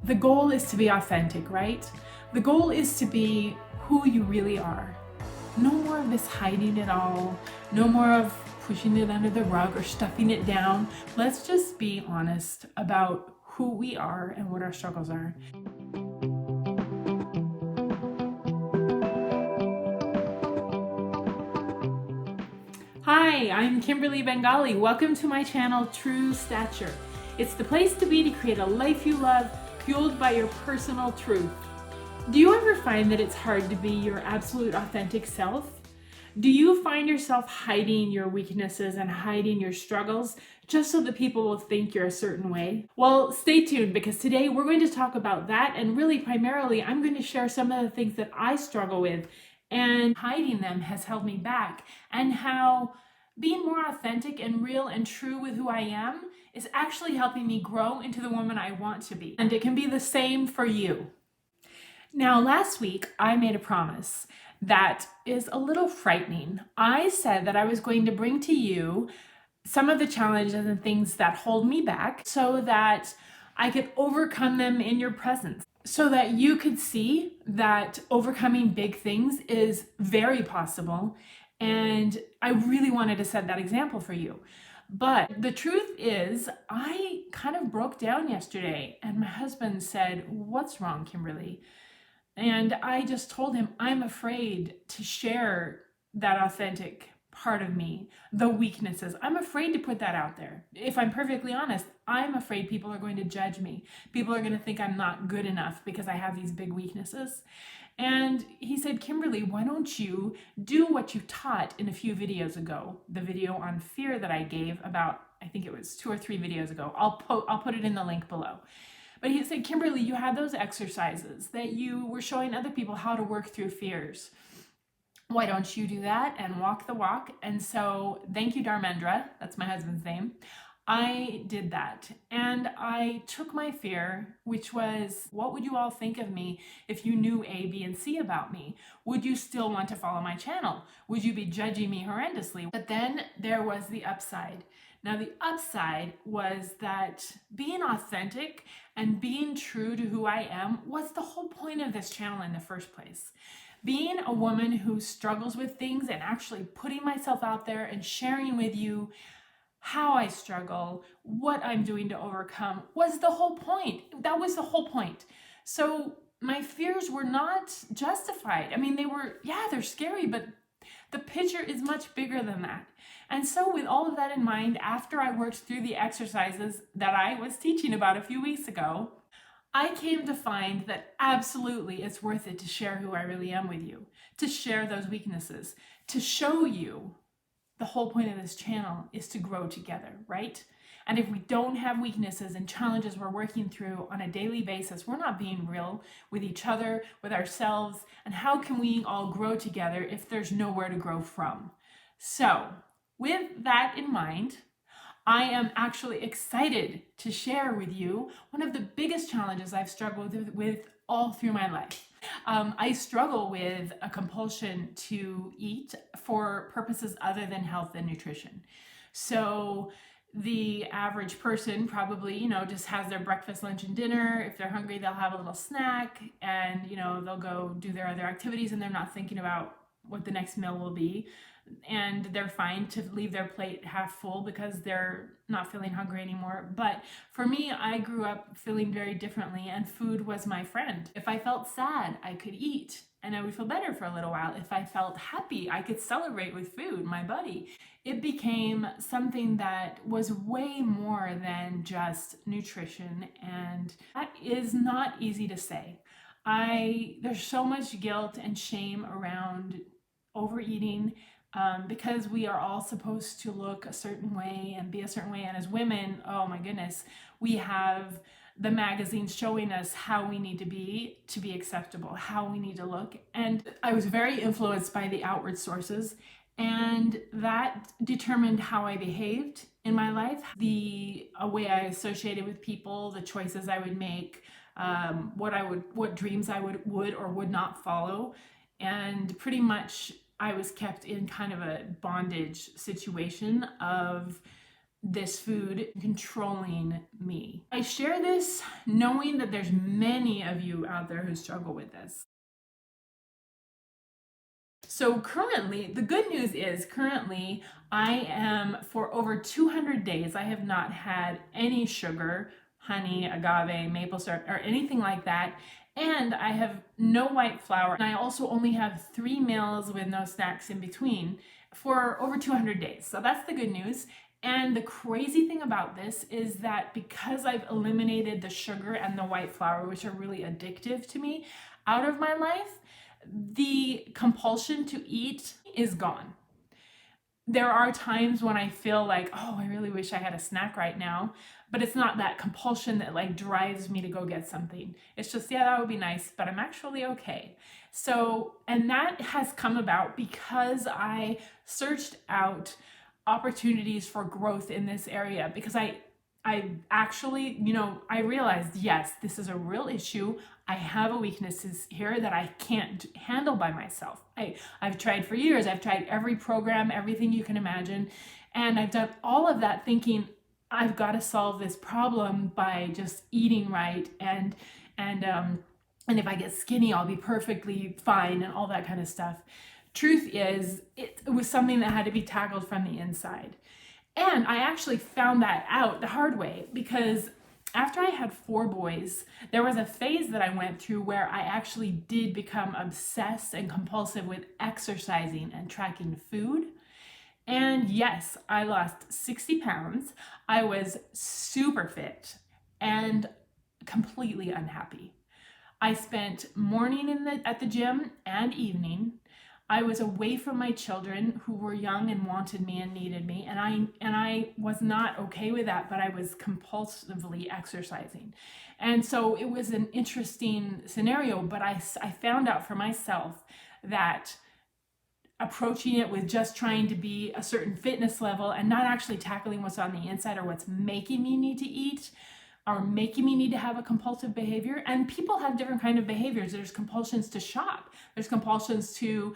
The goal is to be authentic, right? The goal is to be who you really are. No more of this hiding it all. No more of pushing it under the rug or stuffing it down. Let's just be honest about who we are and what our struggles are. Hi, I'm Kimberly Bengali. Welcome to my channel, True Stature. It's the place to be to create a life you love, fueled by your personal truth. Do you ever find that it's hard to be your absolute authentic self? Do you find yourself hiding your weaknesses and hiding your struggles just so that people will think you're a certain way? Well, stay tuned, because today we're going to talk about that, and really primarily I'm going to share some of the things that I struggle with, and hiding them has held me back, and how being more authentic and real and true with who I am is actually helping me grow into the woman I want to be. And it can be the same for you. Now, last week I made a promise that is a little frightening. I said that I was going to bring to you some of the challenges and things that hold me back so that I could overcome them in your presence, so that you could see that overcoming big things is very possible. And I really wanted to set that example for you. But the truth is, I kind of broke down yesterday, and my husband said, "What's wrong, Kimberly?" And I just told him, I'm afraid to share that authentic part of me, the weaknesses. I'm afraid to put that out there. If I'm perfectly honest, I'm afraid people are going to judge me. People are going to think I'm not good enough because I have these big weaknesses. And he said, "Kimberly, why don't you do what you taught in a few videos ago?" The video on fear that I gave about, I think it was 2 or 3 videos ago. I'll put it in the link below. But he said, "Kimberly, you had those exercises that you were showing other people how to work through fears. Why don't you do that and walk the walk?" And so, thank you, Dharmendra, that's my husband's name. I did that, and I took my fear, which was, what would you all think of me if you knew A, B, and C about me? Would you still want to follow my channel? Would you be judging me horrendously? But then there was the upside. Now, the upside was that being authentic and being true to who I am was the whole point of this channel in the first place. Being a woman who struggles with things and actually putting myself out there and sharing with you how I struggle, what I'm doing to overcome, was the whole point. That was the whole point. So my fears were not justified. I mean, they're scary, but the picture is much bigger than that. And so with all of that in mind, after I worked through the exercises that I was teaching about a few weeks ago, I came to find that absolutely it's worth it to share who I really am with you, to share those weaknesses, to show you the whole point of this channel is to grow together, right? And if we don't have weaknesses and challenges we're working through on a daily basis, we're not being real with each other, with ourselves. And how can we all grow together if there's nowhere to grow from? So, with that in mind, I am actually excited to share with you one of the biggest challenges I've struggled with all through my life. I struggle with a compulsion to eat for purposes other than health and nutrition. So the average person probably, just has their breakfast, lunch, and dinner. If they're hungry, they'll have a little snack, and, they'll go do their other activities, and they're not thinking about what the next meal will be. And they're fine to leave their plate half full because they're not feeling hungry anymore. But for me, I grew up feeling very differently, and food was my friend. If I felt sad, I could eat and I would feel better for a little while. If I felt happy, I could celebrate with food, my buddy. It became something that was way more than just nutrition, and that is not easy to say. There's so much guilt and shame around overeating, because we are all supposed to look a certain way and be a certain way. And as women, oh my goodness, we have the magazines showing us how we need to be acceptable, how we need to look. And I was very influenced by the outward sources, and that determined how I behaved in my life, the way I associated with people, the choices I would make, what dreams I would or would not follow. And pretty much I was kept in kind of a bondage situation of this food controlling me. I share this knowing that there's many of you out there who struggle with this. So currently, the good news is currently I am, for over 200 days, I have not had any sugar, honey, agave, maple syrup, or anything like that. And I have no white flour. And I also only have 3 meals with no snacks in between for over 200 days. So that's the good news. And the crazy thing about this is that because I've eliminated the sugar and the white flour, which are really addictive to me, out of my life, the compulsion to eat is gone. There are times when I feel like, oh, I really wish I had a snack right now, but it's not that compulsion that like drives me to go get something. It's just, yeah, that would be nice, but I'm actually okay. So, and that has come about because I searched out opportunities for growth in this area, because I actually, I realized, yes, this is a real issue. I have a weaknesses here that I can't handle by myself. I've tried for years. I've tried every program, everything you can imagine. And I've done all of that thinking I've got to solve this problem by just eating right. And if I get skinny, I'll be perfectly fine and all that kind of stuff. Truth is, it was something that had to be tackled from the inside. And I actually found that out the hard way, because after I had 4 boys, there was a phase that I went through where I actually did become obsessed and compulsive with exercising and tracking food. And yes, I lost 60 pounds. I was super fit and completely unhappy. I spent morning at the gym and evening. I was away from my children who were young and wanted me and needed me, and I was not okay with that, but I was compulsively exercising. And so it was an interesting scenario, but I found out for myself that approaching it with just trying to be a certain fitness level and not actually tackling what's on the inside or what's making me need to eat are making me need to have a compulsive behavior. And people have different kind of behaviors. There's compulsions to shop. There's compulsions to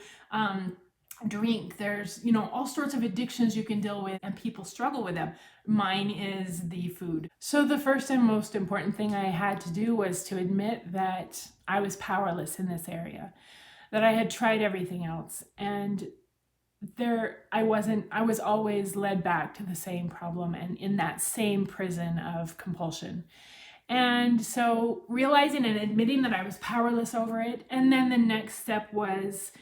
drink. There's, all sorts of addictions you can deal with, and people struggle with them. Mine is the food. So the first and most important thing I had to do was to admit that I was powerless in this area, that I had tried everything else, and I was always led back to the same problem and in that same prison of compulsion. And so realizing and admitting that I was powerless over it, and then the next step was,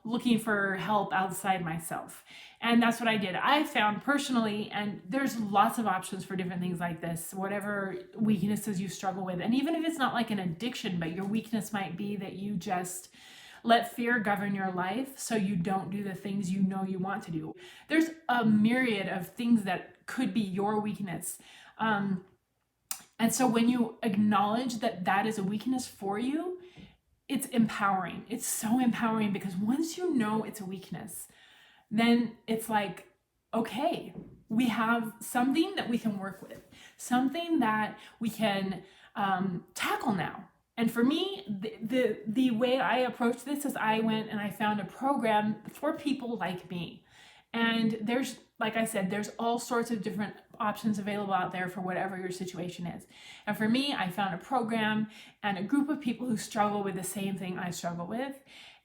looking for help outside myself. And that's what I did. I found personally, and there's lots of options for different things like this, whatever weaknesses you struggle with. And even if it's not like an addiction, but your weakness might be that you just let fear govern your life so you don't do the things you know you want to do. There's a myriad of things that could be your weakness. And so when you acknowledge that that is a weakness for you, it's empowering. It's so empowering, because once you know it's a weakness, then it's like, okay, we have something that we can work with, something that we can tackle now. And for me, the way I approached this is I went and I found a program for people like me. And there's, like I said, there's all sorts of different options available out there for whatever your situation is. And for me, I found a program and a group of people who struggle with the same thing I struggle with.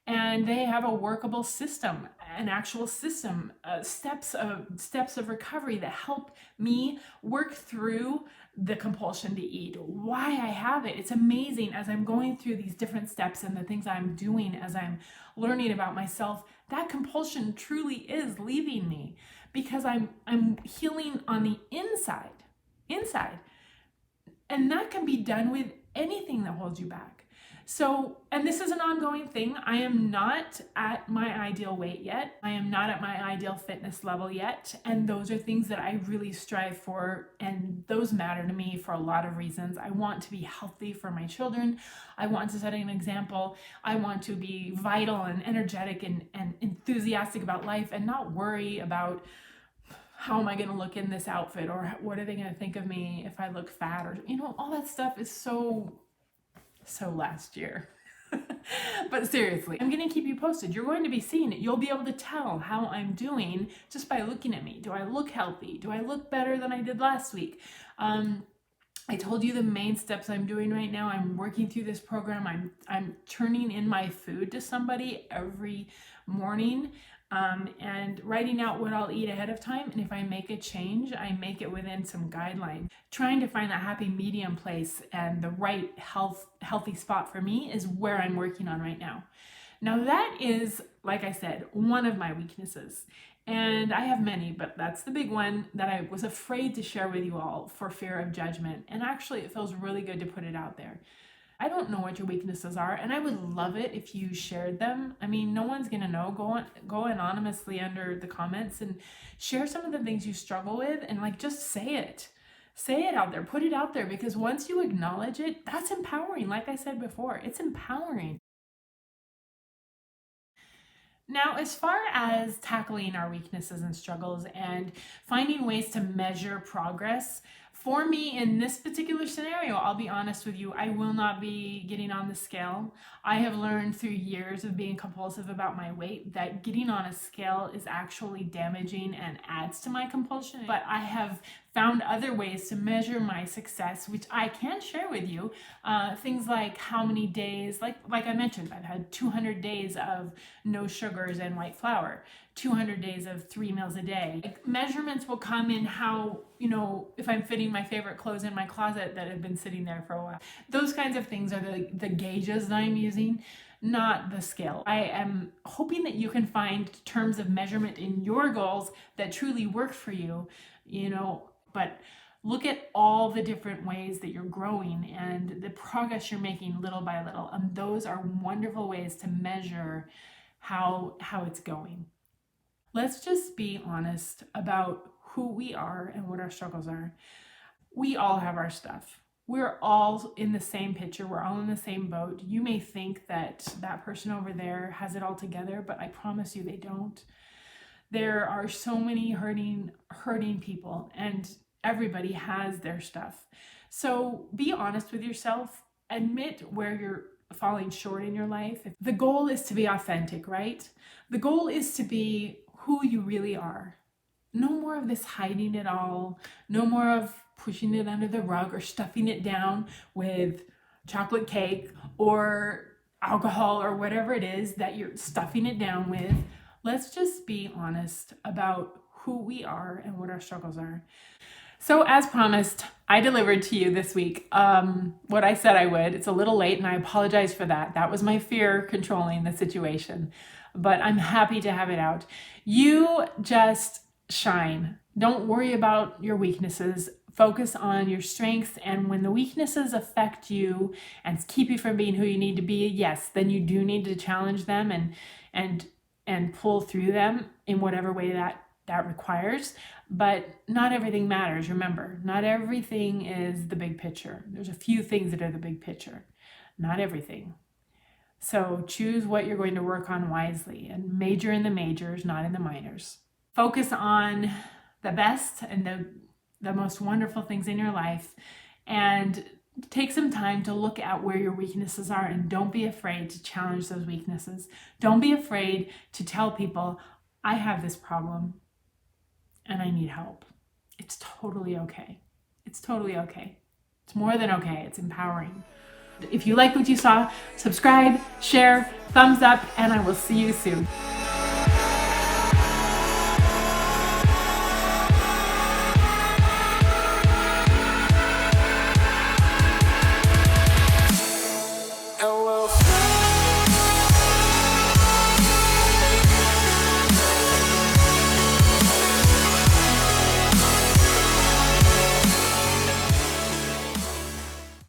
And they have a workable system, an actual system, steps of recovery that help me work through the compulsion to eat, why I have it. It's amazing as I'm going through these different steps and the things I'm doing as I'm learning about myself, that compulsion truly is leaving me, because I'm healing on the inside. And that can be done with anything that holds you back. So, and this is an ongoing thing. I am not at my ideal weight yet. I am not at my ideal fitness level yet. And those are things that I really strive for. And those matter to me for a lot of reasons. I want to be healthy for my children. I want to set an example. I want to be vital and energetic and enthusiastic about life, and not worry about how am I going to look in this outfit, or what are they going to think of me if I look fat, or, all that stuff is so last year. But seriously, I'm going to keep you posted. You're going to be seeing it. You'll be able to tell how I'm doing just by looking at me. Do I look healthy? Do I look better than I did last week? I told you the main steps I'm doing right now. I'm working through this program. I'm turning in my food to somebody every morning, and writing out what I'll eat ahead of time. And if I make a change, I make it within some guidelines. Trying to find that happy medium place and the right healthy spot for me is where I'm working on right now. Now that is, like I said, one of my weaknesses. And I have many, but that's the big one that I was afraid to share with you all for fear of judgment. And actually, it feels really good to put it out there. I don't know what your weaknesses are, and I would love it if you shared them. I mean, no one's gonna know. Go anonymously under the comments and share some of the things you struggle with, and like just say it. Say it out there, put it out there, because once you acknowledge it, that's empowering. Like I said before, it's empowering. Now, as far as tackling our weaknesses and struggles and finding ways to measure progress, for me in this particular scenario, I'll be honest with you, I will not be getting on the scale. I have learned through years of being compulsive about my weight that getting on a scale is actually damaging and adds to my compulsion. But I have found other ways to measure my success, which I can share with you. Things like how many days, like I mentioned, I've had 200 days of no sugars and white flour, 200 days of 3 meals a day. Like, measurements will come in how, if I'm fitting my favorite clothes in my closet that have been sitting there for a while. Those kinds of things are the gauges that I'm using, not the scale. I am hoping that you can find terms of measurement in your goals that truly work for you, but look at all the different ways that you're growing and the progress you're making little by little. And those are wonderful ways to measure how it's going. Let's just be honest about who we are and what our struggles are. We all have our stuff. We're all in the same picture. We're all in the same boat. You may think that that person over there has it all together, but I promise you they don't. There are so many hurting people, and everybody has their stuff. So be honest with yourself. Admit where you're falling short in your life. The goal is to be authentic, right? The goal is to be who you really are. No more of this hiding it all. No more of pushing it under the rug or stuffing it down with chocolate cake or alcohol or whatever it is that you're stuffing it down with. Let's just be honest about who we are and what our struggles are. So as promised, I delivered to you this week what I said I would. It's a little late and I apologize for that. That was my fear controlling the situation, but I'm happy to have it out. You just shine. Don't worry about your weaknesses. Focus on your strengths, and when the weaknesses affect you and keep you from being who you need to be, yes, then you do need to challenge them and pull through them in whatever way that requires. But not everything matters. Remember, not everything is the big picture. There's a few things that are the big picture, not everything. So choose what you're going to work on wisely and major in the majors, not in the minors. Focus on the best and the most wonderful things in your life, and take some time to look at where your weaknesses are, and don't be afraid to challenge those weaknesses. Don't be afraid to tell people, I have this problem and I need help. It's totally okay. It's totally okay. It's more than okay. It's empowering. If you like what you saw, subscribe, share, thumbs up, and I will see you soon.